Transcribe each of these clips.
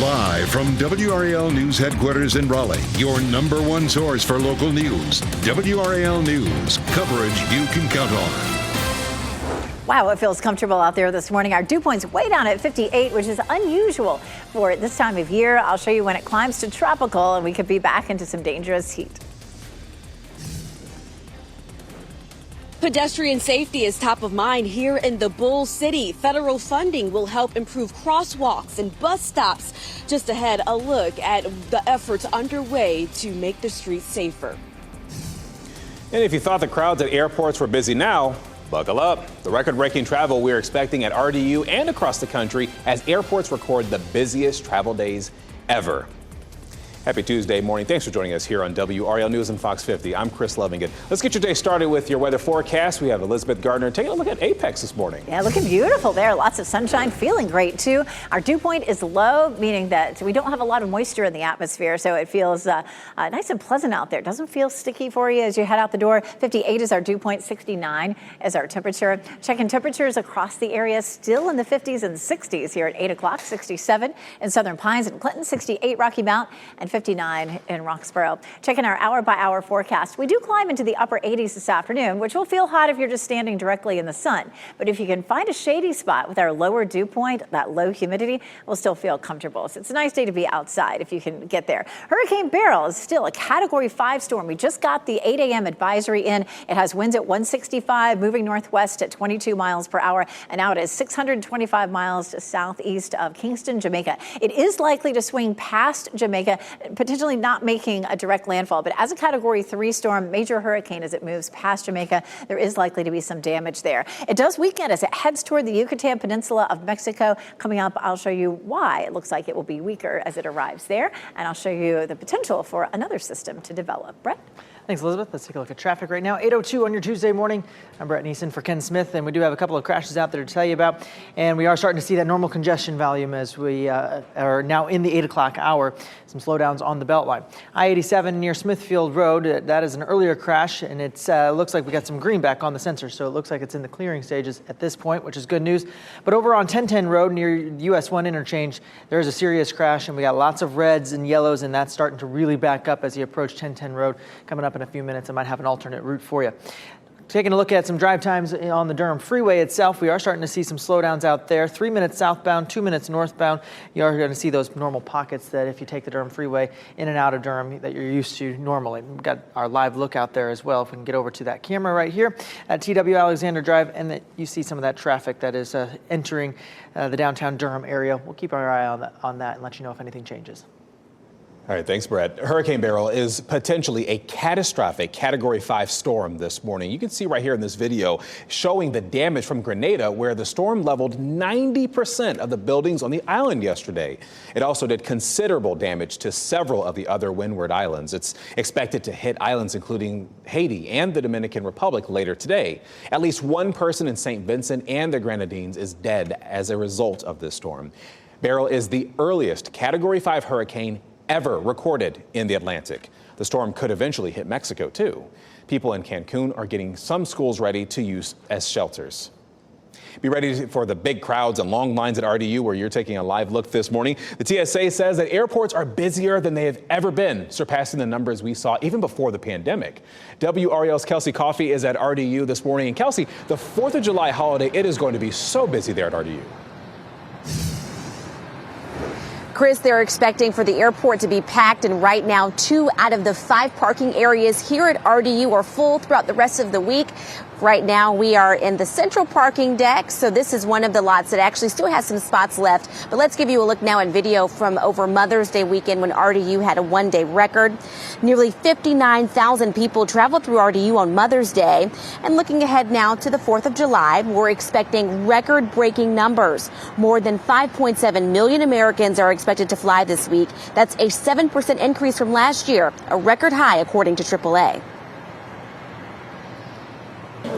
Live from WRAL News Headquarters in Raleigh, your number one source for local news. WRAL News, coverage you can count on. Wow, it feels comfortable out there this morning. Our dew point's way down at 58, which is unusual for this time of year. I'll show you when it climbs to tropical and we could be back into some dangerous heat. Pedestrian safety is top of mind here in the Bull City. Federal funding will help improve crosswalks and bus stops. Just ahead, a look at the efforts underway to make the streets safer. And if you thought the crowds at airports were busy now, buckle up. The record-breaking travel we're expecting at RDU and across the country as airports record the busiest travel days ever. Happy Tuesday morning. Thanks for joining us here on WRAL News and Fox 50. I'm Chris Lovington. Let's get your day started with your weather forecast. We have Elizabeth Gardner taking a look at Apex this morning. Yeah, looking beautiful there. Lots of sunshine, feeling great too. Our dew point is low, meaning that we don't have a lot of moisture in the atmosphere, so it feels nice and pleasant out there. Doesn't feel sticky for you as you head out the door. 58 is our dew point, 69 is our temperature. Checking temperatures across the area, still in the 50s and 60s here at 8 o'clock, 67 in Southern Pines and Clinton, 68 Rocky Mount, and 59 in Roxborough. Checking our hour-by-hour forecast. We do climb into the upper 80s this afternoon, which will feel hot if you're just standing directly in the sun. But if you can find a shady spot with our lower dew point, that low humidity, we'll still feel comfortable. So it's a nice day to be outside if you can get there. Hurricane Beryl is still a Category 5 storm. We just got the 8 a.m. advisory in. It has winds at 165, moving northwest at 22 miles per hour, and now it is 625 miles southeast of Kingston, Jamaica. It is likely to swing past Jamaica, potentially not making a direct landfall, but as a Category 3 storm, major hurricane as it moves past Jamaica, there is likely to be some damage there. It does weaken as it heads toward the Yucatan Peninsula of Mexico. Coming up, I'll show you why it looks like it will be weaker as it arrives there, and I'll show you the potential for another system to develop. Brett? Thanks, Elizabeth. Let's take a look at traffic right now. 8:02 on your Tuesday morning. I'm Brett Neeson for Ken Smith, and we do have a couple of crashes out there to tell you about. And we are starting to see that normal congestion volume as we are now in the 8 o'clock hour. Some slowdowns on the Beltline. I-87 near Smithfield Road, that is an earlier crash, and it looks like we got some green back on the sensor, so it looks like it's in the clearing stages at this point, which is good news. But over on 1010 Road near US 1 interchange, there is a serious crash, and we got lots of reds and yellows, and that's starting to really back up as you approach 1010 Road. Coming up in a few minutes, I might have an alternate route for you. Taking a look at some drive times on the Durham Freeway itself, we are starting to see some slowdowns out there. 3 minutes southbound, 2 minutes northbound. You are going to see those normal pockets that if you take the Durham Freeway in and out of Durham that you're used to normally. We've got our live look out there as well. If we can get over to that camera right here at TW Alexander Drive, and that you see some of that traffic that is entering the downtown Durham area. We'll keep our eye on that and let you know if anything changes. All right, thanks, Brett. Hurricane Beryl is potentially a catastrophic Category 5 storm this morning. You can see right here in this video showing the damage from Grenada, where the storm leveled 90% of the buildings on the island yesterday. It also did considerable damage to several of the other windward islands. It's expected to hit islands including Haiti and the Dominican Republic later today. At least one person in St. Vincent and the Grenadines is dead as a result of this storm. Beryl is the earliest Category 5 hurricane ever recorded in the Atlantic. The storm could eventually hit Mexico, too. People in Cancun are getting some schools ready to use as shelters. Be ready for the big crowds and long lines at RDU, where you're taking a live look this morning. The TSA says that airports are busier than they have ever been, surpassing the numbers we saw even before the pandemic. WRAL's Kelsey Coffey is at RDU this morning. And Kelsey, the 4th of July holiday, it is going to be so busy there at RDU. Chris, they're expecting for the airport to be packed, and right now 2 out of the 5 parking areas here at RDU are full throughout the rest of the week. Right now we are in the central parking deck, so this is one of the lots that actually still has some spots left. But let's give you a look now at video from over Mother's Day weekend when RDU had a one-day record. Nearly 59,000 people traveled through RDU on Mother's Day. And looking ahead now to the 4th of July, we're expecting record-breaking numbers. More than 5.7 million Americans are expected to fly this week. That's a 7% increase from last year, a record high according to AAA.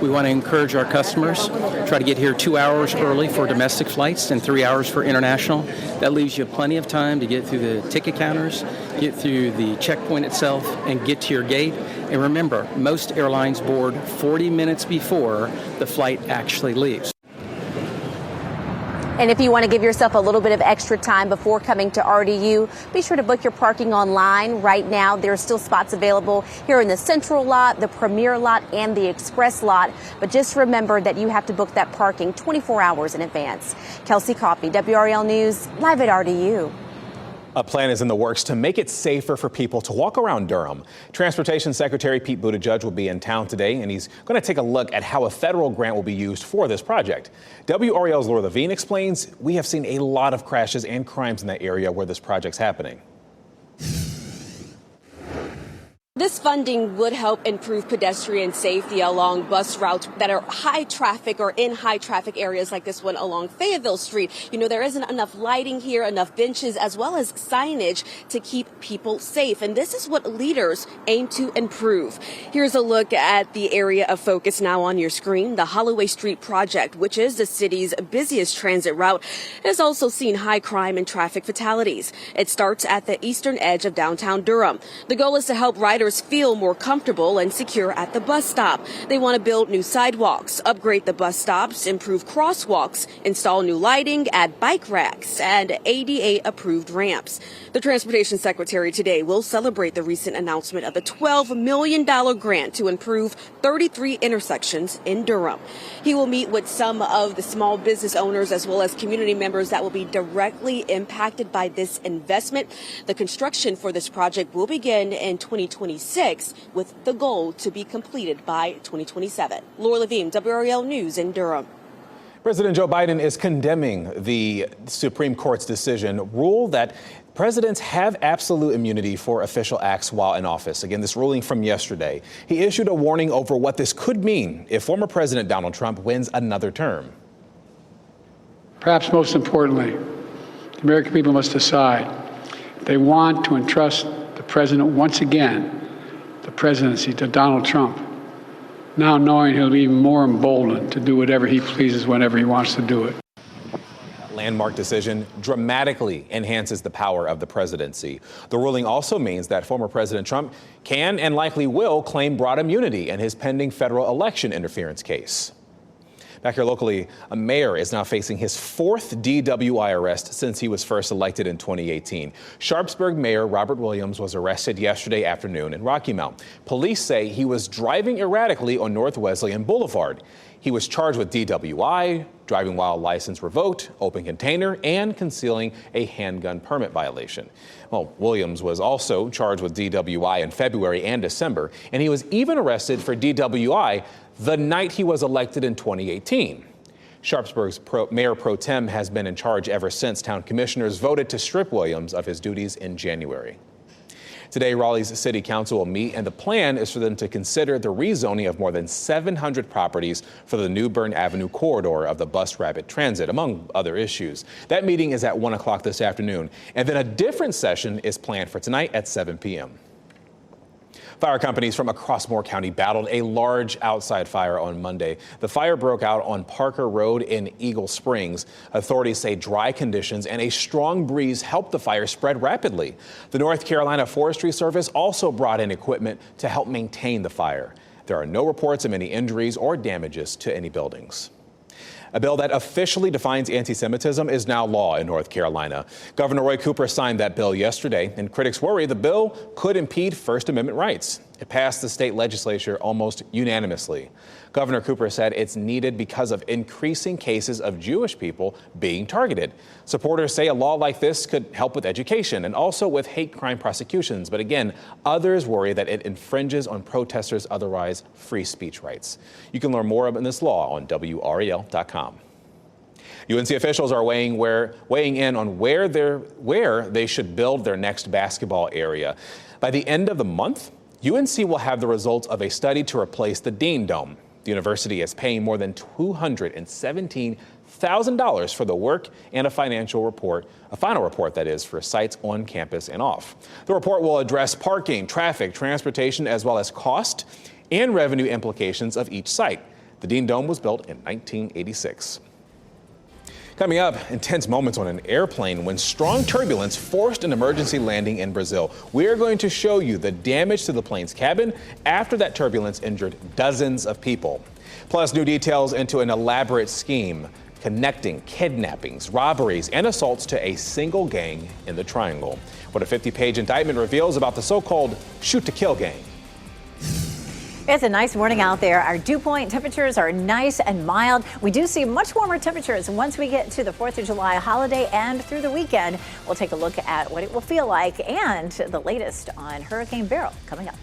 We want to encourage our customers, try to get here 2 hours early for domestic flights and 3 hours for international. That leaves you plenty of time to get through the ticket counters, get through the checkpoint itself, and get to your gate. And remember, most airlines board 40 minutes before the flight actually leaves. And if you want to give yourself a little bit of extra time before coming to RDU, be sure to book your parking online. Right now, there are still spots available here in the Central lot, the Premier lot, and the Express lot. But just remember that you have to book that parking 24 hours in advance. Kelsey Coffey, WRAL News, live at RDU. A plan is in the works to make it safer for people to walk around Durham. Transportation Secretary Pete Buttigieg will be in town today, and he's going to take a look at how a federal grant will be used for this project. WRAL's Laura Levine explains we have seen a lot of crashes and crimes in that area where this project's happening. This funding would help improve pedestrian safety along bus routes that are high traffic or in high traffic areas like this one along Fayetteville Street. You know, there isn't enough lighting here, enough benches, as well as signage to keep people safe. And this is what leaders aim to improve. Here's a look at the area of focus now on your screen. The Holloway Street project, which is the city's busiest transit route, has also seen high crime and traffic fatalities. It starts at the eastern edge of downtown Durham. The goal is to help riders feel more comfortable and secure at the bus stop. They want to build new sidewalks, upgrade the bus stops, improve crosswalks, install new lighting, add bike racks, and ADA-approved ramps. The Transportation Secretary today will celebrate the recent announcement of a $12 million grant to improve 33 intersections in Durham. He will meet with some of the small business owners as well as community members that will be directly impacted by this investment. The construction for this project will begin in 2026 with the goal to be completed by 2027. Laura Levine, WRAL News in Durham. President Joe Biden is condemning the Supreme Court's decision rule that presidents have absolute immunity for official acts while in office. Again, this ruling from yesterday. He issued a warning over what this could mean if former President Donald Trump wins another term. Perhaps most importantly, the American people must decide if they want to entrust the president once again the presidency to Donald Trump, now knowing he'll be even more emboldened to do whatever he pleases whenever he wants to do it. Landmark decision dramatically enhances the power of the presidency. The ruling also means that former President Trump can and likely will claim broad immunity in his pending federal election interference case. Back here locally, a mayor is now facing his fourth DWI arrest since he was first elected in 2018. Sharpsburg Mayor Robert Williams was arrested yesterday afternoon in Rocky Mount. Police say he was driving erratically on North Wesleyan Boulevard. He was charged with DWI, driving while license revoked, open container, and concealing a handgun permit violation. Well, Williams was also charged with DWI in February and December, and he was even arrested for DWI the night he was elected in 2018. Sharpsburg's Mayor Pro Tem has been in charge ever since town commissioners voted to strip Williams of his duties in January. Today, Raleigh's City Council will meet, and the plan is for them to consider the rezoning of more than 700 properties for the New Bern Avenue corridor of the bus rapid transit, among other issues. That meeting is at 1 o'clock this afternoon, and then a different session is planned for tonight at 7 p.m. Fire companies from across Moore County battled a large outside fire on Monday. The fire broke out on Parker Road in Eagle Springs. Authorities say dry conditions and a strong breeze helped the fire spread rapidly. The North Carolina Forestry Service also brought in equipment to help maintain the fire. There are no reports of any injuries or damages to any buildings. A bill that officially defines anti-Semitism is now law in North Carolina. Governor Roy Cooper signed that bill yesterday, and critics worry the bill could impede First Amendment rights. It passed the state legislature almost unanimously. Governor Cooper said it's needed because of increasing cases of Jewish people being targeted. Supporters say a law like this could help with education and also with hate crime prosecutions. But again, others worry that it infringes on protesters' otherwise free speech rights. You can learn more about this law on WRAL.com. UNC officials are weighing in on where they should build their next basketball area. By the end of the month, UNC will have the results of a study to replace the Dean Dome. The university is paying more than $217,000 for the work and a final report that is, for sites on campus and off. The report will address parking, traffic, transportation, as well as cost and revenue implications of each site. The Dean Dome was built in 1986. Coming up, intense moments on an airplane when strong turbulence forced an emergency landing in Brazil. We are going to show you the damage to the plane's cabin after that turbulence injured dozens of people. Plus, new details into an elaborate scheme connecting kidnappings, robberies, and assaults to a single gang in the Triangle. What a 50-page indictment reveals about the so-called shoot-to-kill gang. It's a nice morning out there. Our dew point temperatures are nice and mild. We do see much warmer temperatures once we get to the 4th of July holiday and through the weekend. We'll take a look at what it will feel like and the latest on Hurricane Beryl coming up.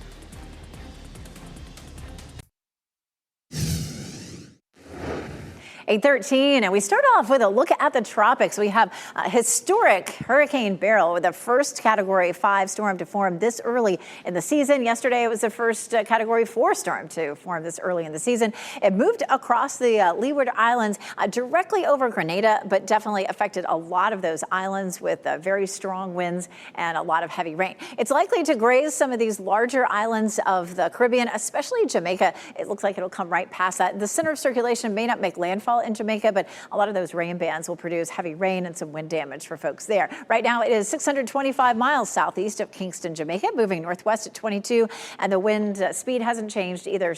8:13, and we start off with a look at the tropics. We have a historic Hurricane Beryl with the first Category 5 storm to form this early in the season. Yesterday, it was the first Category 4 storm to form this early in the season. It moved across the Leeward Islands directly over Grenada, but definitely affected a lot of those islands with very strong winds and a lot of heavy rain. It's likely to graze some of these larger islands of the Caribbean, especially Jamaica. It looks like it'll come right past that. The center of circulation may not make landfall in Jamaica, but a lot of those rain bands will produce heavy rain and some wind damage for folks there. Right now, it is 625 miles southeast of Kingston, Jamaica, moving northwest at 22, and the wind speed hasn't changed either.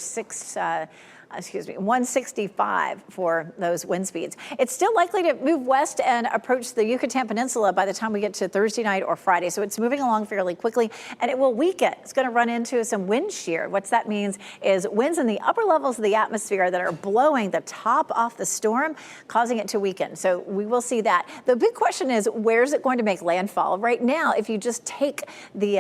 165 for those wind speeds. It's still likely to move west and approach the Yucatan Peninsula by the time we get to Thursday night or Friday. So it's moving along fairly quickly, and it will weaken. It's going to run into some wind shear. What that means is winds in the upper levels of the atmosphere that are blowing the top off the storm, causing it to weaken. So we will see that. The big question is, where is it going to make landfall? Right now, if you just take the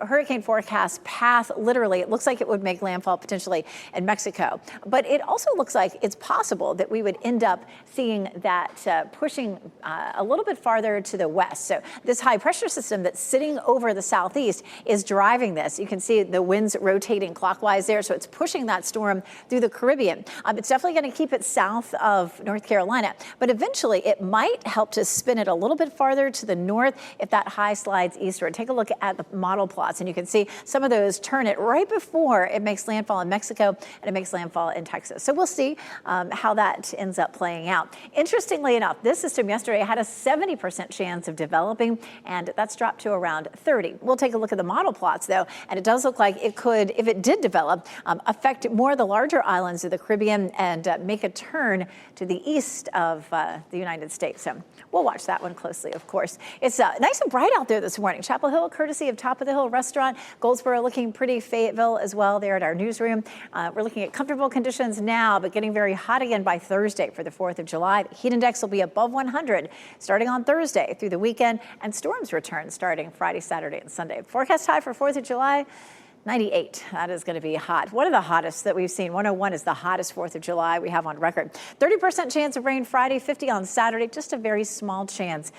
hurricane forecast path literally, it looks like it would make landfall potentially in Mexico. But it also looks like it's possible that we would end up seeing that pushing a little bit farther to the west. So this high pressure system that's sitting over the southeast is driving this. You can see the winds rotating clockwise there. So it's pushing that storm through the Caribbean. It's definitely going to keep it south of North Carolina. But eventually it might help to spin it a little bit farther to the north if that high slides eastward. Take a look at the model plots, and you can see some of those turn it right before it makes landfall in Mexico and it makes landfall in Texas. So we'll see how that ends up playing out. Interestingly enough, this system yesterday had a 70% chance of developing, and that's dropped to around 30. We'll take a look at the model plots, though, and it does look like it could, if it did develop, affect more of the larger islands of the Caribbean and make a turn to the east of the United States. So we'll watch that one closely, of course. It's nice and bright out there this morning. Chapel Hill, courtesy of Top of the Hill Restaurant. Goldsboro looking pretty, Fayetteville as well there at our newsroom. We're looking at comfortable conditions now, but getting very hot again by Thursday for the 4th of July. The heat index will be above 100 starting on Thursday through the weekend, and storms return starting Friday, Saturday, and Sunday. Forecast high for 4th of July, 98. That is going to be hot. One of the hottest that we've seen. 101 is the hottest 4th of July we have on record. 30% chance of rain Friday, 50 on Saturday. Just a very small chance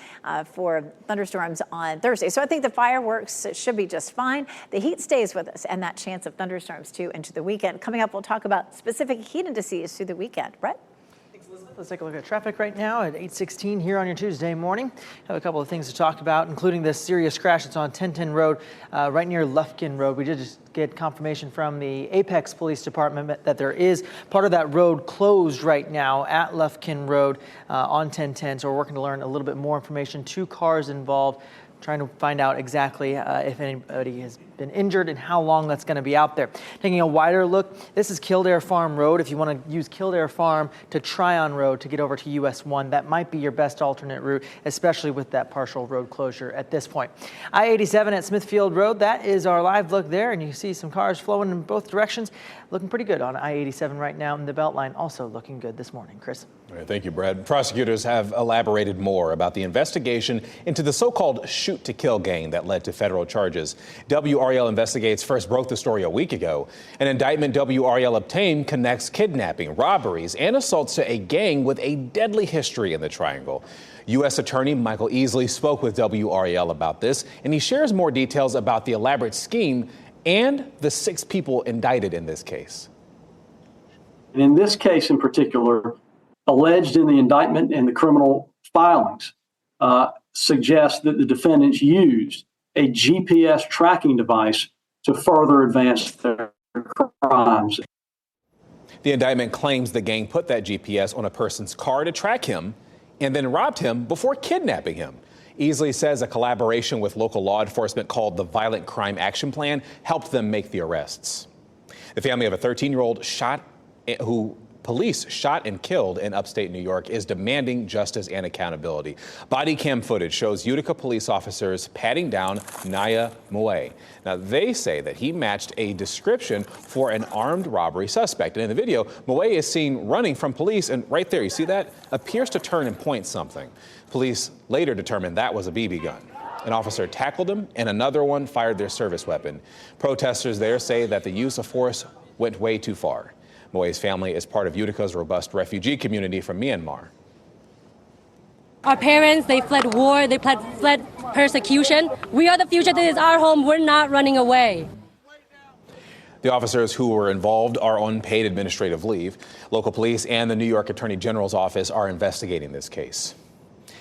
for thunderstorms on Thursday. So I think the fireworks should be just fine. The heat stays with us, and that chance of thunderstorms too into the weekend. Coming up, we'll talk about specific heat indices through the weekend. Brett? Let's take a look at traffic right now at 8:16 here on your Tuesday morning. Have a couple of things to talk about, including this serious crash that's on 1010 Road, right near Lufkin Road. We did just get confirmation from the Apex Police Department that there is part of that road closed right now at Lufkin Road on 1010. So we're working to learn a little bit more information. 2 cars involved, trying to find out exactly if anybody has been injured and how long that's going to be out there. Taking a wider look, this is Kildare Farm Road. If you want to use Kildare Farm to Tryon Road to get over to US 1, that might be your best alternate route, especially with that partial road closure at this point. I-87 at Smithfield Road, that is our live look there, and you see some cars flowing in both directions. Looking pretty good on I-87 right now, and the Beltline also looking good this morning. Chris? All right, thank you, Brad. Prosecutors have elaborated more about the investigation into the so-called shoot-to-kill gang that led to federal charges. WRAL Investigates first broke the story a week ago. An indictment WRAL obtained connects kidnapping, robberies, and assaults to a gang with a deadly history in the Triangle. U.S. Attorney Michael Easley spoke with WRAL about this, and he shares more details about the elaborate scheme and the 6 people indicted in this case. And in this case in particular, alleged in the indictment and the criminal filings suggest that the defendants used a GPS tracking device to further advance their crimes. The indictment claims the gang put that GPS on a person's car to track him and then robbed him before kidnapping him. Easley says a collaboration with local law enforcement called the Violent Crime Action Plan helped them make the arrests. The family of a 13-year-old who police shot and killed in upstate New York, is demanding justice and accountability. Body cam footage shows Utica police officers patting down Naya Moe. Now, they say that he matched a description for an armed robbery suspect. And in the video, Moe is seen running from police, and right there, you see that? Appears to turn and point something. Police later determined that was a BB gun. An officer tackled him, and another one fired their service weapon. Protesters there say that the use of force went way too far. Moe's family is part of Utica's robust refugee community from Myanmar. Our parents, they fled war, they fled persecution. We are the future. This is our home. We're not running away. The officers who were involved are on paid administrative leave. Local police and the New York Attorney General's office are investigating this case.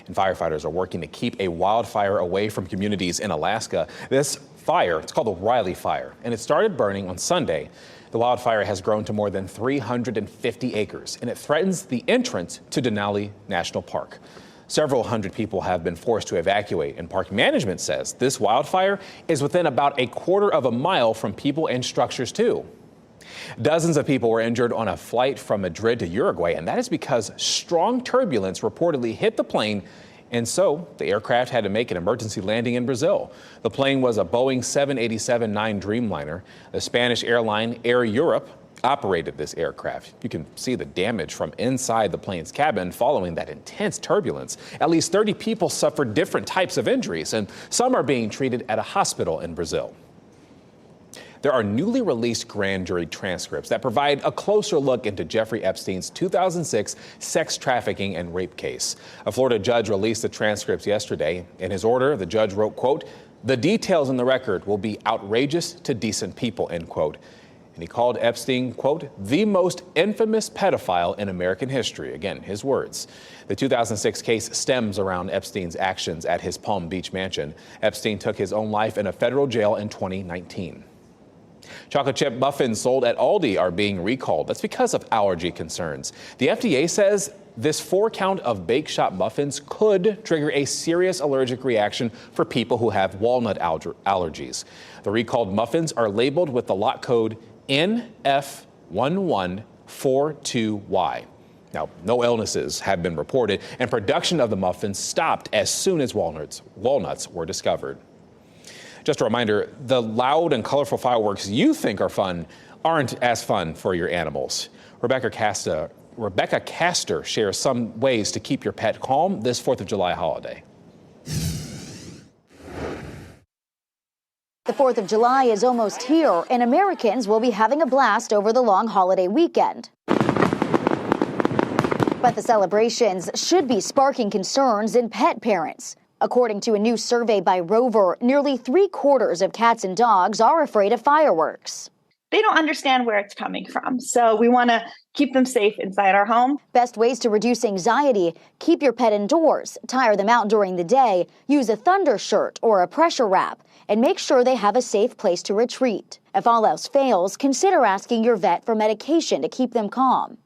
And firefighters are working to keep a wildfire away from communities in Alaska. This fire, it's called the WRAL fire, and it started burning on Sunday. The wildfire has grown to more than 350 acres, and it threatens the entrance to Denali National Park. Several hundred people have been forced to evacuate, and park management says this wildfire is within about a quarter of a mile from people and structures, too. Dozens of people were injured on a flight from Madrid to Uruguay, and that is because strong turbulence reportedly hit the plane, and so the aircraft had to make an emergency landing in Brazil. The plane was a Boeing 787-9 Dreamliner. The Spanish airline Air Europe operated this aircraft. You can see the damage from inside the plane's cabin following that intense turbulence. At least 30 people suffered different types of injuries, and some are being treated at a hospital in Brazil. There are newly released grand jury transcripts that provide a closer look into Jeffrey Epstein's 2006 sex trafficking and rape case. A Florida judge released the transcripts yesterday. In his order, the judge wrote, quote, "The details in the record will be outrageous to decent people," end quote. And he called Epstein, quote, "the most infamous pedophile in American history." Again, his words. The 2006 case stems around Epstein's actions at his Palm Beach mansion. Epstein took his own life in a federal jail in 2019. Chocolate chip muffins sold at Aldi are being recalled. That's because of allergy concerns. The FDA says this 4-count of Bake Shop muffins could trigger a serious allergic reaction for people who have walnut allergies. The recalled muffins are labeled with the lot code NF1142Y. Now, no illnesses have been reported, and production of the muffins stopped as soon as walnuts were discovered. Just a reminder, the loud and colorful fireworks you think are fun aren't as fun for your animals. Rebecca Castor shares some ways to keep your pet calm this 4th of July holiday. The 4th of July is almost here, and Americans will be having a blast over the long holiday weekend. But the celebrations should be sparking concerns in pet parents. According to a new survey by Rover, nearly 3/4 of cats and dogs are afraid of fireworks. They don't understand where it's coming from, so we want to keep them safe inside our home. Best ways to reduce anxiety: keep your pet indoors, tire them out during the day, use a thunder shirt or a pressure wrap, and make sure they have a safe place to retreat. If all else fails, consider asking your vet for medication to keep them calm.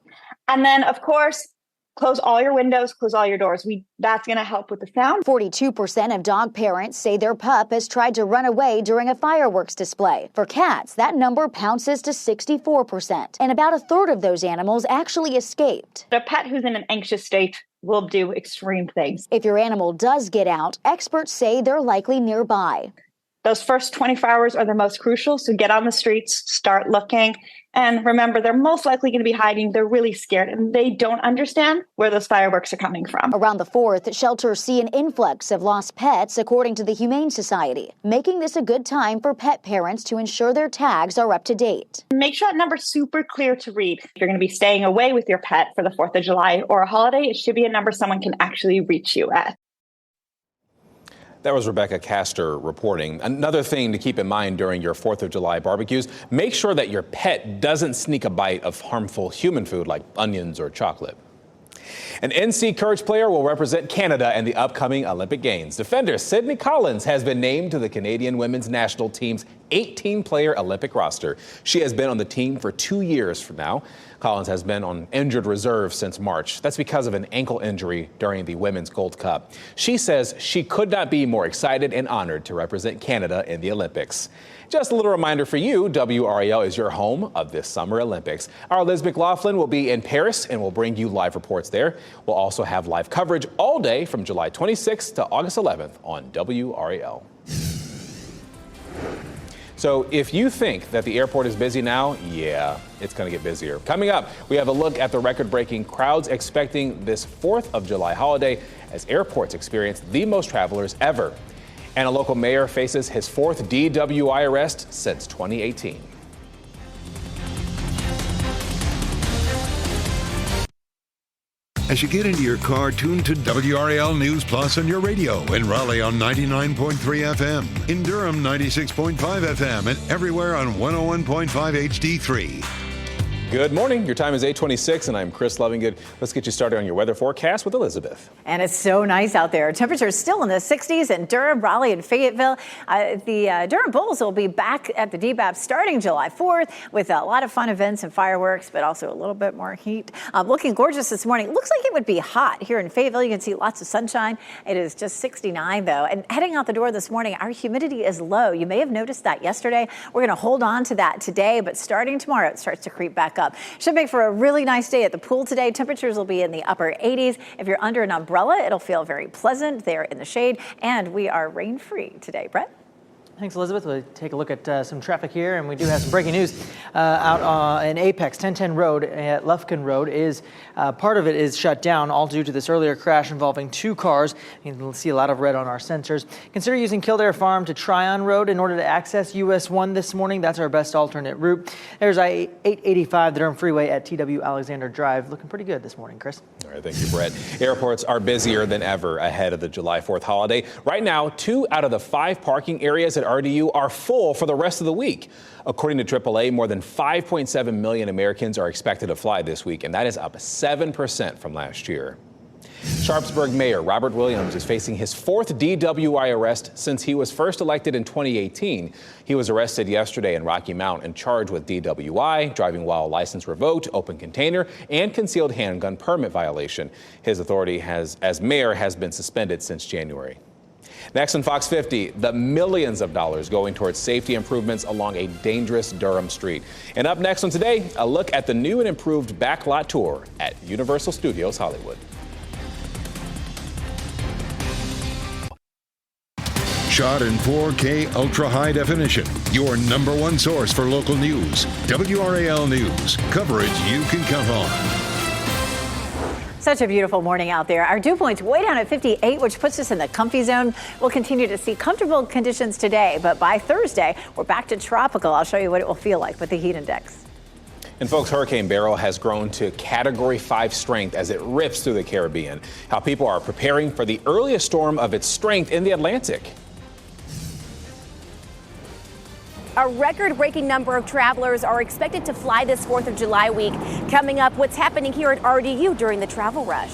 And then, of course, close all your windows, close all your doors. That's going to help with the sound. 42% of dog parents say their pup has tried to run away during a fireworks display. For cats, that number pounces to 64%, and about 1/3 of those animals actually escaped. A pet who's in an anxious state will do extreme things. If your animal does get out, experts say they're likely nearby. Those first 24 hours are the most crucial, so get on the streets, start looking, and remember, they're most likely going to be hiding. They're really scared, and they don't understand where those fireworks are coming from. Around the 4th, shelters see an influx of lost pets, according to the Humane Society, making this a good time for pet parents to ensure their tags are up to date. Make sure that number's super clear to read. If you're going to be staying away with your pet for the 4th of July or a holiday, it should be a number someone can actually reach you at. That was Rebecca Castor reporting. Another thing to keep in mind during your 4th of July barbecues, make sure that your pet doesn't sneak a bite of harmful human food like onions or chocolate. An NC Courage player will represent Canada in the upcoming Olympic Games. Defender Sydney Collins has been named to the Canadian women's national team's 18-player Olympic roster. She has been on the team for 2 years from now. Collins has been on injured reserve since March. That's because of an ankle injury during the Women's Gold Cup. She says she could not be more excited and honored to represent Canada in the Olympics. Just a little reminder for you, WRAL is your home of this Summer Olympics. Our Liz McLaughlin will be in Paris and will bring you live reports there. We'll also have live coverage all day from July 26th to August 11th on WRAL. So if you think that the airport is busy now, yeah, it's going to get busier. Coming up, we have a look at the record-breaking crowds expecting this 4th of July holiday as airports experience the most travelers ever. And a local mayor faces his 4th DWI arrest since 2018. As you get into your car, tune to WRAL News Plus on your radio. In Raleigh on 99.3 FM. In Durham, 96.5 FM. And everywhere on 101.5 HD3. Good morning. Your time is 8:26, and I'm Chris Lovingood. Let's get you started on your weather forecast with Elizabeth. And it's so nice out there. Temperatures still in the 60s in Durham, Raleigh, and Fayetteville. The Durham Bulls will be back at the DBAP starting July 4th with a lot of fun events and fireworks, but also a little bit more heat. Looking gorgeous this morning. Looks like it would be hot here in Fayetteville. You can see lots of sunshine. It is just 69, though. And heading out the door this morning, our humidity is low. You may have noticed that yesterday. We're going to hold on to that today, but starting tomorrow, it starts to creep back up. Should make for a really nice day at the pool today. Temperatures will be in the upper 80s. If you're under an umbrella, it'll feel very pleasant there in the shade. And we are rain-free today. Brett? Thanks, Elizabeth. We'll take a look at some traffic here, and we do have some breaking news out in Apex. 1010 Road at Lufkin Road is part of it is shut down, all due to this earlier crash involving 2 cars. You can see a lot of red on our sensors. Consider using Kildare Farm to Tryon Road in order to access US 1 this morning. That's our best alternate route. There's I-885, the Durham Freeway at TW Alexander Drive. Looking pretty good this morning, Chris. All right, thank you, Brett. Airports are busier than ever ahead of the July 4th holiday. Right now, 2 out of the 5 parking areas at RDU are full for the rest of the week. According to AAA, more than 5.7 million Americans are expected to fly this week, and that is up 7% from last year. Sharpsburg Mayor Robert Williams is facing his 4th DWI arrest since he was first elected in 2018. He was arrested yesterday in Rocky Mount and charged with DWI, driving while license revoked, open container, and concealed handgun permit violation. His authority as mayor has been suspended since January. Next on Fox 50, the millions of dollars going towards safety improvements along a dangerous Durham street. And up next on Today, a look at the new and improved backlot tour at Universal Studios Hollywood. Shot in 4K ultra high definition. Your #1 source for local news. WRAL News. Coverage you can count on. Such a beautiful morning out there. Our dew point's way down at 58, which puts us in the comfy zone. We'll continue to see comfortable conditions today, but by Thursday, we're back to tropical. I'll show you what it will feel like with the heat index. And folks, Hurricane Beryl has grown to Category 5 strength as it rips through the Caribbean. How people are preparing for the earliest storm of its strength in the Atlantic. A record-breaking number of travelers are expected to fly this 4th of July week. Coming up, what's happening here at RDU during the travel rush.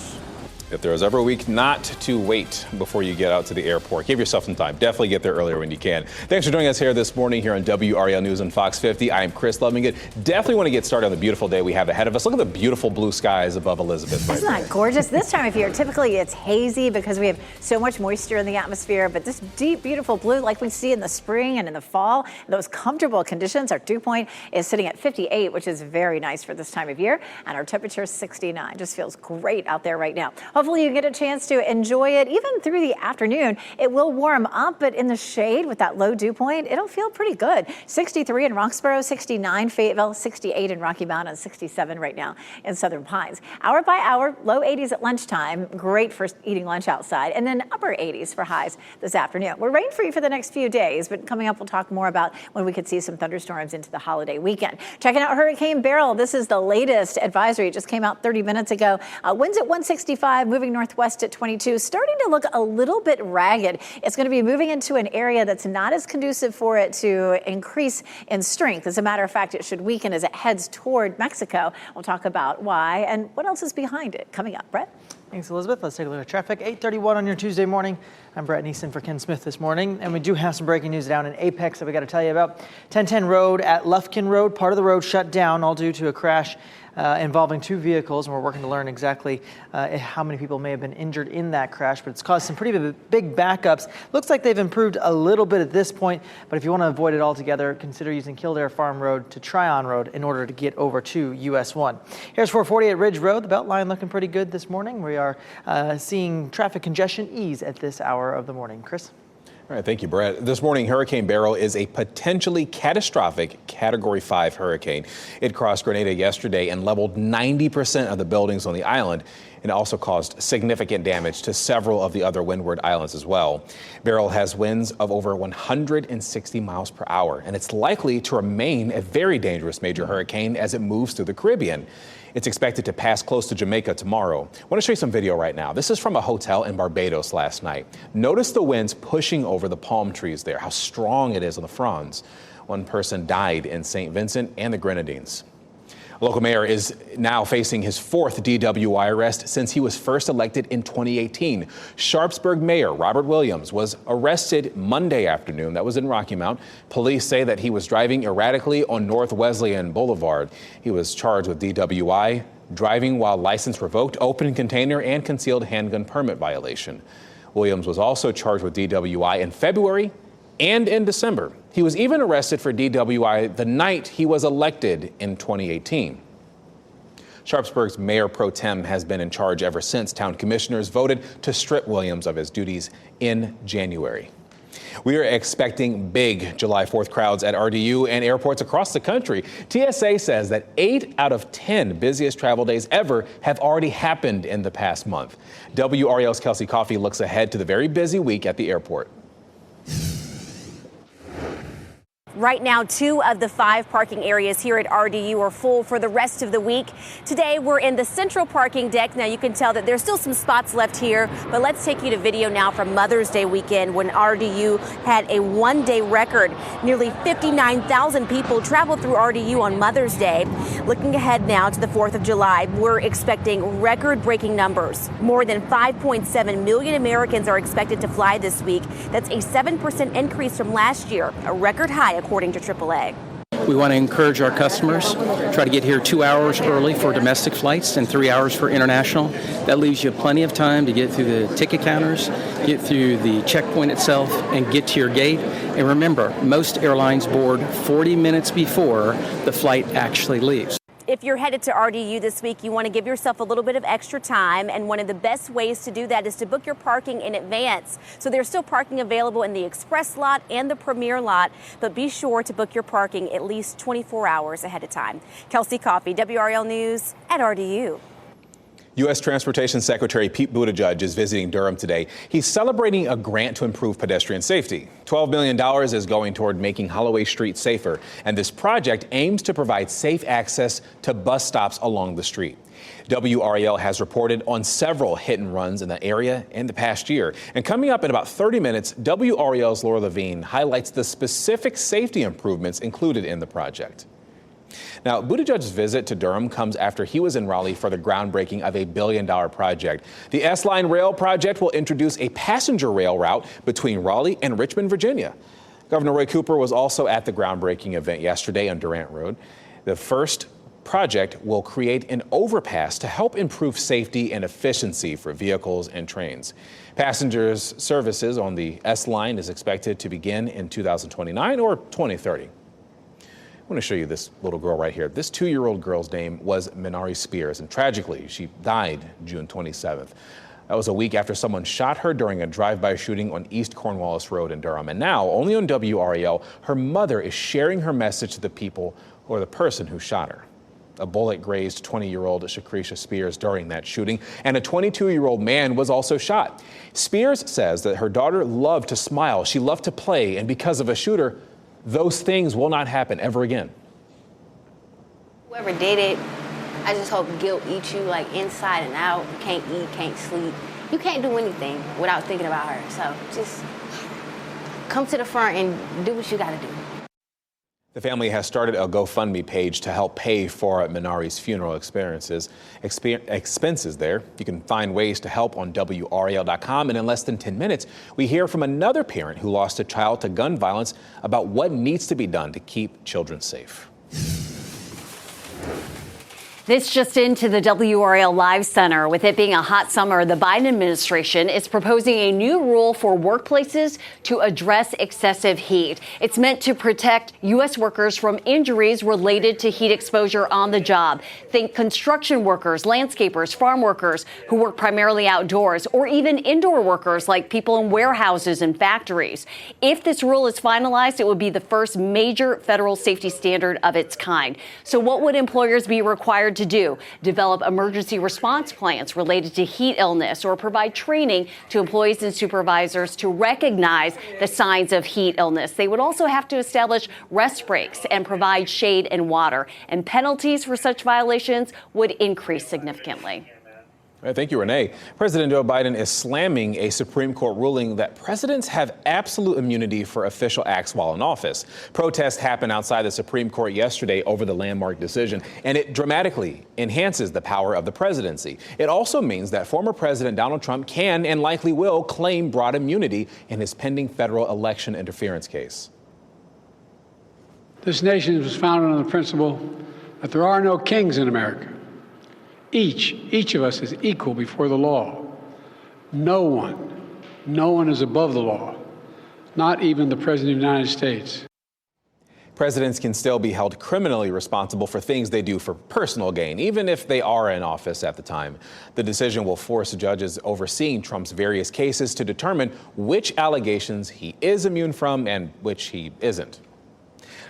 If there is ever a week not to wait before you get out to the airport, give yourself some time. Definitely get there earlier when you can. Thanks for joining us here this morning here on WRAL News on Fox 50. I am Chris Lovingood. Definitely want to get started on the beautiful day we have ahead of us. Look at the beautiful blue skies above Elizabeth. Isn't that gorgeous? This time of year, typically it's hazy because we have so much moisture in the atmosphere, but this deep, beautiful blue like we see in the spring and in the fall, those comfortable conditions. Our dew point is sitting at 58, which is very nice for this time of year, and our temperature is 69. Just feels great out there right now. Hopefully you get a chance to enjoy it even through the afternoon. It will warm up, but in the shade with that low dew point, it'll feel pretty good. 63 in Roxborough, 69 Fayetteville, 68 in Rocky Mount, and 67 right now in Southern Pines. Hour by hour, low 80s at lunchtime. Great for eating lunch outside, and then upper 80s for highs this afternoon. We're rain-free for the next few days, but coming up, we'll talk more about when we could see some thunderstorms into the holiday weekend. Checking out Hurricane Beryl. This is the latest advisory. It just came out 30 minutes ago. Winds at 165, moving northwest at 22, starting to look a little bit ragged. It's going to be moving into an area that's not as conducive for it to increase in strength. As a matter of fact, it should weaken as it heads toward Mexico. We'll talk about why and what else is behind it. Coming up, Brett. Thanks, Elizabeth. Let's take a look at traffic. 8:31 on your Tuesday morning. I'm Brett Neeson for Ken Smith this morning, and we do have some breaking news down in Apex that we got to tell you about. 1010 Road at Lufkin Road, part of the road shut down, all due to a crash involving two vehicles, and we're working to learn exactly how many people may have been injured in that crash, but it's caused some pretty big backups. Looks like they've improved a little bit at this point, but if you want to avoid it altogether, consider using Kildare Farm Road to Tryon Road in order to get over to US 1. Here's 448 Ridge Road. The Beltline looking pretty good this morning. We are seeing traffic congestion ease at this hour of the morning. Chris? All right, thank you, Brett. This morning, Hurricane Beryl is a potentially catastrophic Category 5 hurricane. It crossed Grenada yesterday and leveled 90% of the buildings on the island, and also caused significant damage to several of the other windward islands as well. Beryl has winds of over 160 miles per hour, and it's likely to remain a very dangerous major hurricane as it moves through the Caribbean. It's expected to pass close to Jamaica tomorrow. I want to show you some video right now. This is from a hotel in Barbados last night. Notice the winds pushing over the palm trees there, how strong it is on the fronds. One person died in St. Vincent and the Grenadines. A local mayor is now facing his fourth DWI arrest since he was first elected in 2018. Sharpsburg Mayor Robert Williams was arrested Monday afternoon. That was in Rocky Mount. Police say that he was driving erratically on North Wesleyan Boulevard. He was charged with DWI, driving while license revoked, open container, and concealed handgun permit violation. Williams was also charged with DWI in February and in December. He was even arrested for DWI the night he was elected in 2018. Sharpsburg's Mayor Pro Tem has been in charge ever since town commissioners voted to strip Williams of his duties in January. We are expecting big July 4th crowds at RDU and airports across the country. TSA says that 8 out of 10 busiest travel days ever have already happened in the past month. WRAL's Kelsey Coffey looks ahead to the very busy week at the airport. Right now, 2 of the 5 parking areas here at RDU are full for the rest of the week. Today, we're in the central parking deck. Now, you can tell that there's still some spots left here, but let's take you to video now from Mother's Day weekend when RDU had a one-day record. Nearly 59,000 people traveled through RDU on Mother's Day. Looking ahead now to the 4th of July, we're expecting record-breaking numbers. More than 5.7 million Americans are expected to fly this week. That's a 7% increase from last year, a record high according to AAA. We want to encourage our customers, try to get here 2 hours early for domestic flights and 3 hours for international. That leaves you plenty of time to get through the ticket counters, get through the checkpoint itself, and get to your gate. And remember, most airlines board 40 minutes before the flight actually leaves. If you're headed to RDU this week, you want to give yourself a little bit of extra time, and one of the best ways to do that is to book your parking in advance. So there's still parking available in the express lot and the premier lot, but be sure to book your parking at least 24 hours ahead of time. Kelsey Coffey, WRAL News at RDU. U.S. Transportation Secretary Pete Buttigieg is visiting Durham today. He's celebrating a grant to improve pedestrian safety. $12 million is going toward making Holloway Street safer, and this project aims to provide safe access to bus stops along the street. WRAL has reported on several hit and runs in the area in the past year. And coming up in about 30 minutes, WRAL's Laura Levine highlights the specific safety improvements included in the project. Now, Buttigieg's visit to Durham comes after he was in Raleigh for the groundbreaking of a $1 billion project. The S-Line Rail project will introduce a passenger rail route between Raleigh and Richmond, Virginia. Governor Roy Cooper was also at the groundbreaking event yesterday on Durant Road. The first project will create an overpass to help improve safety and efficiency for vehicles and trains. Passengers services on the S-Line is expected to begin in 2029 or 2030. I want to show you this little girl right here. This 2-year-old girl's name was Minari Spears, and tragically, she died June 27th. That was a week after someone shot her during a drive-by shooting on East Cornwallis Road in Durham. And now, only on WRAL, her mother is sharing her message to the people or the person who shot her. A bullet grazed 20-year-old Shakrisha Spears during that shooting, and a 22-year-old man was also shot. Spears says that her daughter loved to smile, she loved to play, and because of a shooter, those things will not happen ever again. Whoever did it, I just hope guilt eats you like inside and out. You can't eat, can't sleep. You can't do anything without thinking about her. So just come to the front and do what you gotta do. The family has started a GoFundMe page to help pay for Minari's funeral expenses there. You can find ways to help on WRAL.com. And in less than 10 minutes, we hear from another parent who lost a child to gun violence about what needs to be done to keep children safe. This just into the WRAL Live Center. With it being a hot summer, the Biden administration is proposing a new rule for workplaces to address excessive heat. It's meant to protect U.S. workers from injuries related to heat exposure on the job. Think construction workers, landscapers, farm workers who work primarily outdoors, or even indoor workers like people in warehouses and factories. If this rule is finalized, it would be the first major federal safety standard of its kind. So what would employers be required to do? Develop emergency response plans related to heat illness, or provide training to employees and supervisors to recognize the signs of heat illness. They would also have to establish rest breaks and provide shade and water. And penalties for such violations would increase significantly. Thank you, Renee. President Joe Biden is slamming a Supreme Court ruling that presidents have absolute immunity for official acts while in office. Protests happened outside the Supreme Court yesterday over the landmark decision, and it dramatically enhances the power of the presidency. It also means that former President Donald Trump can and likely will claim broad immunity in his pending federal election interference case. This nation was founded on the principle that there are no kings in America. Each of us is equal before the law. No one is above the law, not even the President of the United States. Presidents can still be held criminally responsible for things they do for personal gain, even if they are in office at the time. The decision will force judges overseeing Trump's various cases to determine which allegations he is immune from and which he isn't.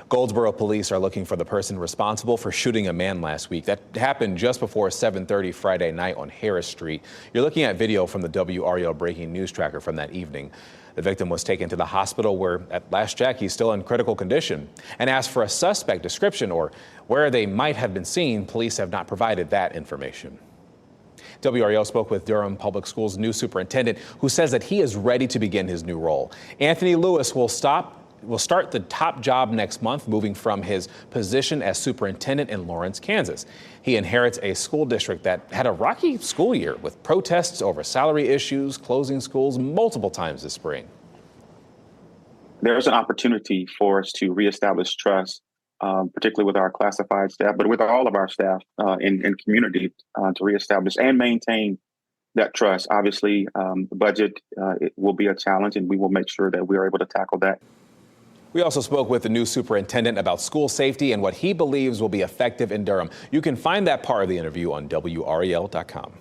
Goldsboro police are looking for the person responsible for shooting a man last week. That happened just before 7:30 Friday night on Harris Street. You're looking at video from the WRAL breaking news tracker from that evening. The victim was taken to the hospital where, at last check, he's still in critical condition. And asked for a suspect description or where they might have been seen, police have not provided that information. WRAL spoke with Durham Public Schools' new superintendent, who says that he is ready to begin his new role. Anthony Lewis will start the top job next month, moving from his position as superintendent in Lawrence, Kansas. He inherits a school district that had a rocky school year with protests over salary issues, closing schools multiple times this spring. There's an opportunity for us to reestablish trust, particularly with our classified staff, but with all of our staff in community to reestablish and maintain that trust. Obviously, the budget it will be a challenge, and we will make sure that we are able to tackle that. We also spoke with the new superintendent about school safety and what he believes will be effective in Durham. You can find that part of the interview on WRAL.com.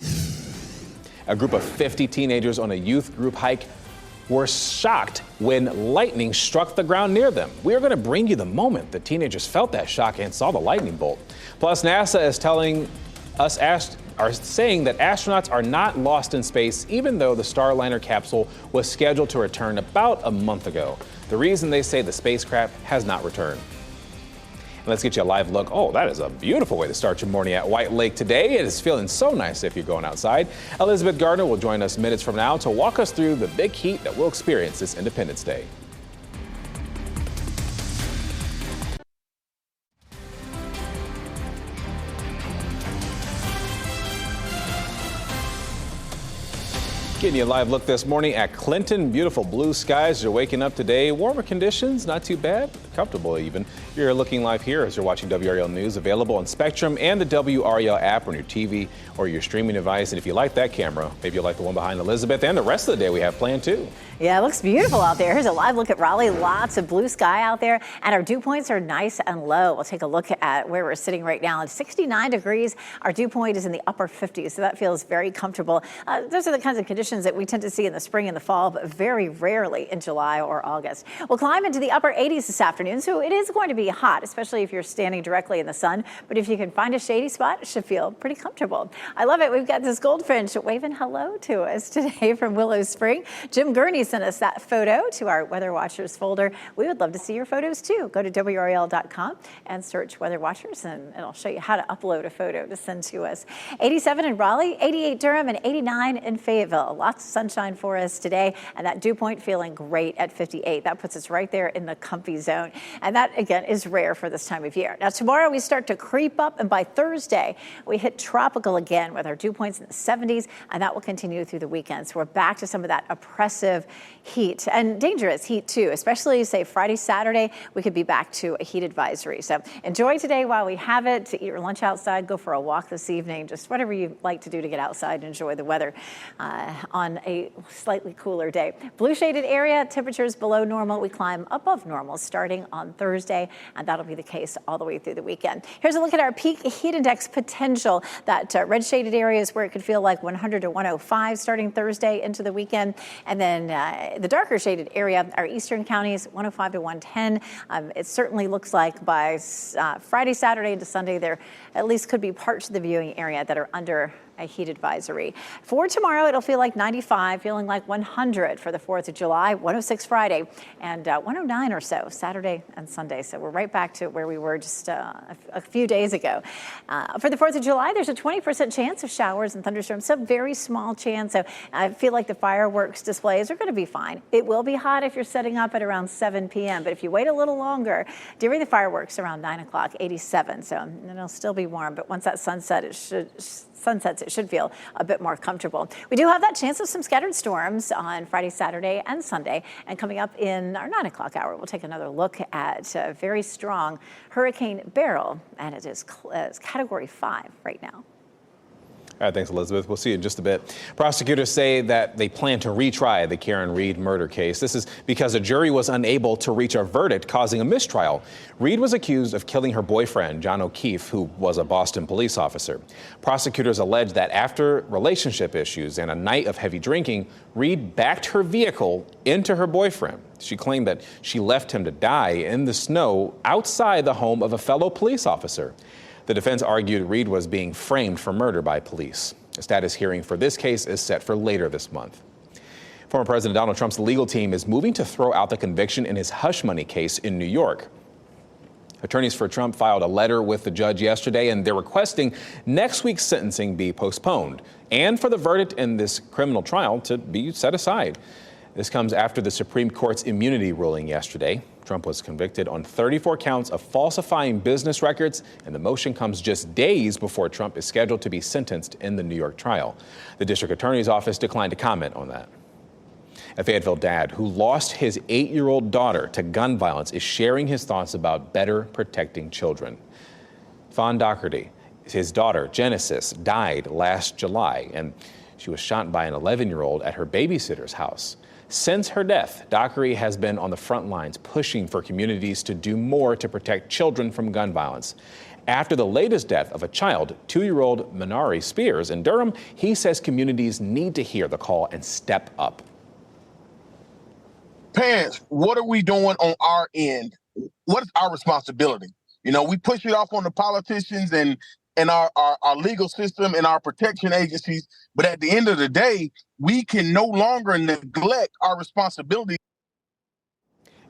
A group of 50 teenagers on a youth group hike were shocked when lightning struck the ground near them. We are going to bring you the moment the teenagers felt that shock and saw the lightning bolt. Plus, NASA is saying that astronauts are not lost in space, even though the Starliner capsule was scheduled to return about a month ago. The reason they say the spacecraft has not returned. And let's get you a live look. Oh, that is a beautiful way to start your morning at White Lake today. It is feeling so nice if you're going outside. Elizabeth Gardner will join us minutes from now to walk us through the big heat that we'll experience this Independence Day. Getting you a live look this morning at Clinton. Beautiful blue skies. You're waking up today. Warmer conditions, not too bad, comfortable even. You're looking live here as you're watching WRAL News, available on Spectrum and the WRAL app on your TV or your streaming device. And if you like that camera, maybe you'll like the one behind Elizabeth and the rest of the day we have planned too. Yeah, it looks beautiful out there. Here's a live look at Raleigh. Lots of blue sky out there, and our dew points are nice and low. We'll take a look at where we're sitting right now. It's 69 degrees. Our dew point is in the upper 50s, so that feels very comfortable. Those are the kinds of conditions that we tend to see in the spring and the fall, but very rarely in July or August. We'll climb into the upper 80s this afternoon, so it is going to be hot, especially if you're standing directly in the sun. But if you can find a shady spot, it should feel pretty comfortable. I love it. We've got this goldfinch waving hello to us today from Willow Spring. Jim Gurney sent us that photo to our Weather Watchers folder. We would love to see your photos too. Go to WRAL.com and search Weather Watchers, and it'll show you how to upload a photo to send to us. 87 in Raleigh, 88 Durham, and 89 in Fayetteville. lots of sunshine for us today, and that dew point feeling great at 58. That puts us right there in the comfy zone. And that, again, is rare for this time of year. Now, tomorrow we start to creep up, and by Thursday, we hit tropical again with our dew points in the 70s, and that will continue through the weekend. So we're back to some of that oppressive heat and dangerous heat, too, especially, say, Friday, Saturday, we could be back to a heat advisory. So enjoy today while we have it, to eat your lunch outside, go for a walk this evening, just whatever you like to do to get outside and enjoy the weather on a slightly cooler day. Blue shaded area, temperatures below normal. We climb above normal starting on Thursday, and that'll be the case all the way through the weekend. Here's a look at our peak heat index potential. That red shaded area is where it could feel like 100 to 105 starting Thursday into the weekend. And then the darker shaded area, our eastern counties, 105 to 110. It certainly looks like by Friday, Saturday into Sunday, there at least could be parts of the viewing area that are under a heat advisory. For tomorrow, it'll feel like 95, feeling like 100 for the 4th of July, 106 Friday, and 109 or so Saturday and Sunday. So we're right back to where we were just a few days ago. For the 4th of July, there's a 20% chance of showers and thunderstorms, so very small chance. So I feel like the fireworks displays are going to be fine. It will be hot if you're setting up at around 7 p.m., but if you wait a little longer, during the fireworks around 9 o'clock, 87. So it'll still be warm, but once that sunsets, it should feel a bit more comfortable. We do have that chance of some scattered storms on Friday, Saturday, and Sunday. And coming up in our 9 o'clock hour, we'll take another look at a very strong Hurricane Beryl, and it is Category 5 right now. All right, thanks, Elizabeth. We'll see you in just a bit. Prosecutors say that they plan to retry the Karen Reed murder case. This is because a jury was unable to reach a verdict, causing a mistrial. Reed was accused of killing her boyfriend, John O'Keefe, who was a Boston police officer. Prosecutors allege that after relationship issues and a night of heavy drinking, Reed backed her vehicle into her boyfriend. She claimed that she left him to die in the snow outside the home of a fellow police officer. The defense argued Reed was being framed for murder by police. A status hearing for this case is set for later this month. Former President Donald Trump's legal team is moving to throw out the conviction in his hush money case in New York. Attorneys for Trump filed a letter with the judge yesterday, and they're requesting next week's sentencing be postponed and for the verdict in this criminal trial to be set aside. This comes after the Supreme Court's immunity ruling yesterday. Trump was convicted on 34 counts of falsifying business records, and the motion comes just days before Trump is scheduled to be sentenced in the New York trial. The district attorney's office declined to comment on that. A Fayetteville dad who lost his 8-year-old daughter to gun violence is sharing his thoughts about better protecting children. Fawn Doherty, his daughter, Genesis, died last July, and she was shot by an 11-year-old at her babysitter's house. Since her death, Doherty has been on the front lines pushing for communities to do more to protect children from gun violence. After the latest death of a child, 2-year-old Minari Spears in Durham, he says communities need to hear the call and step up. Parents, what are we doing on our end? What is our responsibility? You know, we push it off on the politicians and our legal system and our protection agencies. But at the end of the day, we can no longer neglect our responsibility.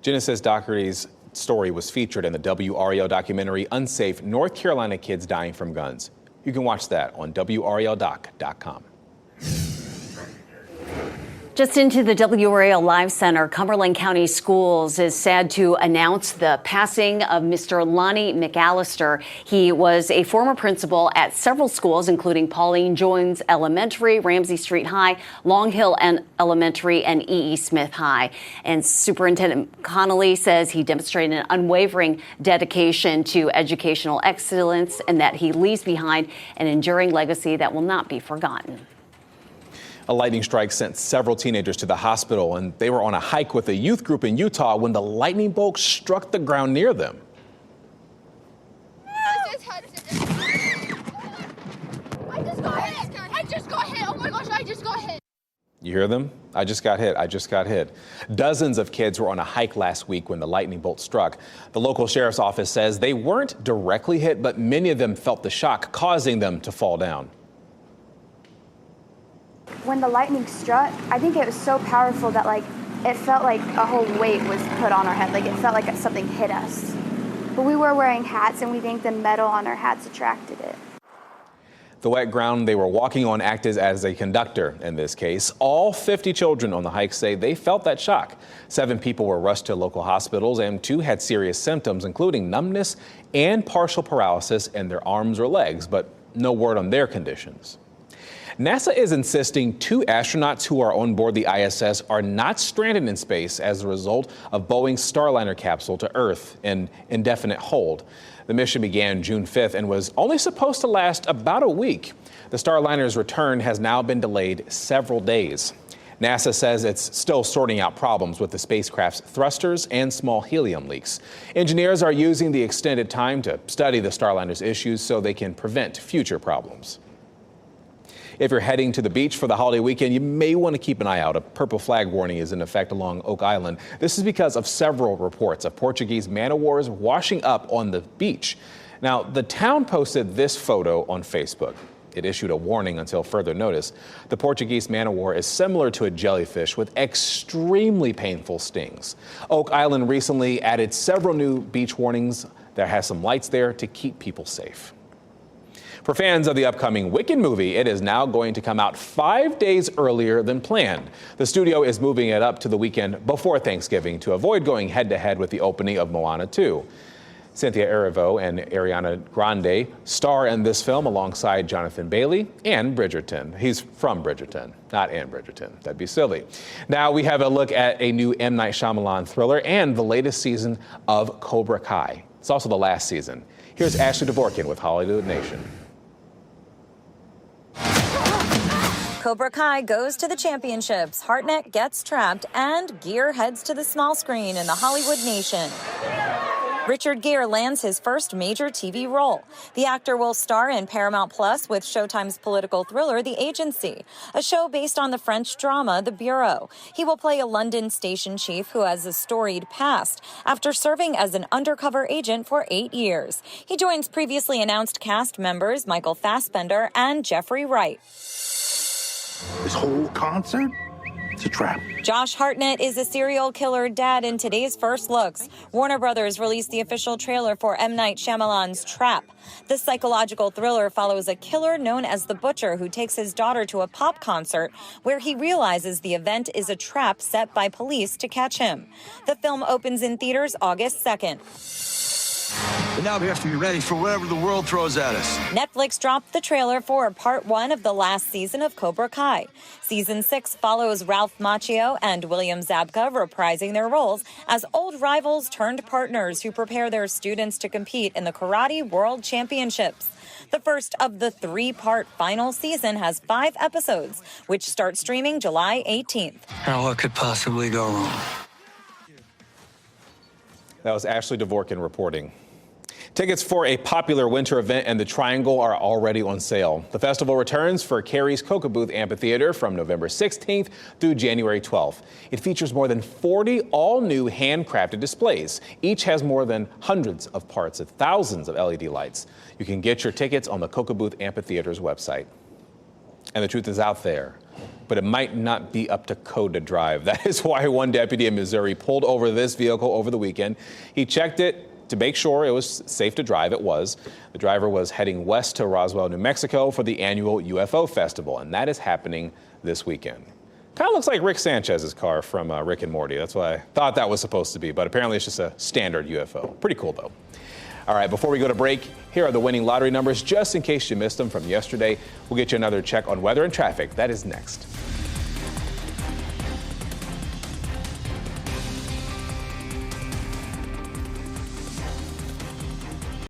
Genesis Doherty's story was featured in the WRAL documentary Unsafe North Carolina Kids Dying from Guns. You can watch that on WRALdoc.com. Just into the WRAL Live Center, Cumberland County Schools is sad to announce the passing of Mr. Lonnie McAllister. He was a former principal at several schools, including Pauline Jones Elementary, Ramsey Street High, Long Hill Elementary, and E.E. Smith High. And Superintendent Connolly says he demonstrated an unwavering dedication to educational excellence and that he leaves behind an enduring legacy that will not be forgotten. A lightning strike sent several teenagers to the hospital, and they were on a hike with a youth group in Utah when the lightning bolt struck the ground near them. I just got hit. Oh my gosh, I just got hit. You hear them? I just got hit. I just got hit. Dozens of kids were on a hike last week when the lightning bolt struck. The local sheriff's office says they weren't directly hit, but many of them felt the shock, causing them to fall down. When the lightning struck, I think it was so powerful that it felt like a whole weight was put on our head. Like it felt like something hit us. But we were wearing hats, and we think the metal on our hats attracted it. The wet ground they were walking on acted as a conductor in this case. All 50 children on the hike say they felt that shock. 7 people were rushed to local hospitals and 2 had serious symptoms, including numbness and partial paralysis in their arms or legs, but no word on their conditions. NASA is insisting 2 astronauts who are on board the ISS are not stranded in space as a result of Boeing's Starliner capsule to Earth in indefinite hold. The mission began June 5th and was only supposed to last about a week. The Starliner's return has now been delayed several days. NASA says it's still sorting out problems with the spacecraft's thrusters and small helium leaks. Engineers are using the extended time to study the Starliner's issues so they can prevent future problems. If you're heading to the beach for the holiday weekend, you may want to keep an eye out. A purple flag warning is in effect along Oak Island. This is because of several reports of Portuguese man-o-wars washing up on the beach. Now, the town posted this photo on Facebook. It issued a warning until further notice. The Portuguese man-o-war is similar to a jellyfish with extremely painful stings. Oak Island recently added several new beach warnings that has some lights there to keep people safe. For fans of the upcoming Wicked movie, it is now going to come out 5 days earlier than planned. The studio is moving it up to the weekend before Thanksgiving to avoid going head-to-head with the opening of Moana 2. Cynthia Erivo and Ariana Grande star in this film alongside Jonathan Bailey and Bridgerton. He's from Bridgerton, not Anne Bridgerton. That'd be silly. Now we have a look at a new M. Night Shyamalan thriller and the latest season of Cobra Kai. It's also the last season. Here's Ashley Dvorkin with Hollywood Nation. Cobra Kai goes to the championships, Hartnett gets trapped, and Gere heads to the small screen in the Hollywood Nation. Richard Gere lands his first major TV role. The actor will star in Paramount Plus with Showtime's political thriller, The Agency, a show based on the French drama, The Bureau. He will play a London station chief who has a storied past after serving as an undercover agent for 8 years. He joins previously announced cast members Michael Fassbender and Jeffrey Wright. This whole concert? It's a trap. Josh Hartnett is a serial killer dad in today's first looks. Warner Brothers released the official trailer for M. Night Shyamalan's Trap. The psychological thriller follows a killer known as the Butcher who takes his daughter to a pop concert where he realizes the event is a trap set by police to catch him. The film opens in theaters August 2nd. But now we have to be ready for whatever the world throws at us. Netflix dropped the trailer for part 1 of the last season of Cobra Kai. Season 6 follows Ralph Macchio and William Zabka reprising their roles as old rivals turned partners who prepare their students to compete in the Karate World Championships. The first of the 3-part final season has 5 episodes, which start streaming July 18th. Now, what could possibly go wrong? That was Ashley Dvorkin reporting. Tickets for a popular winter event in the Triangle are already on sale. The festival returns for Cary's Kokobuth Amphitheater from November 16th through January 12th. It features more than 40 all-new handcrafted displays. Each has more than hundreds of parts and thousands of LED lights. You can get your tickets on the Kokobuth Amphitheater's website. And the truth is out there, but it might not be up to code to drive. That is why one deputy in Missouri pulled over this vehicle over the weekend. He checked it to make sure it was safe to drive. It was. The driver was heading west to Roswell, New Mexico for the annual UFO Festival, and that is happening this weekend. Kind of looks like Rick Sanchez's car from Rick and Morty. That's what I thought that was supposed to be, but apparently it's just a standard UFO. Pretty cool, though. All right, before we go to break, here are the winning lottery numbers, just in case you missed them from yesterday. We'll get you another check on weather and traffic. That is next.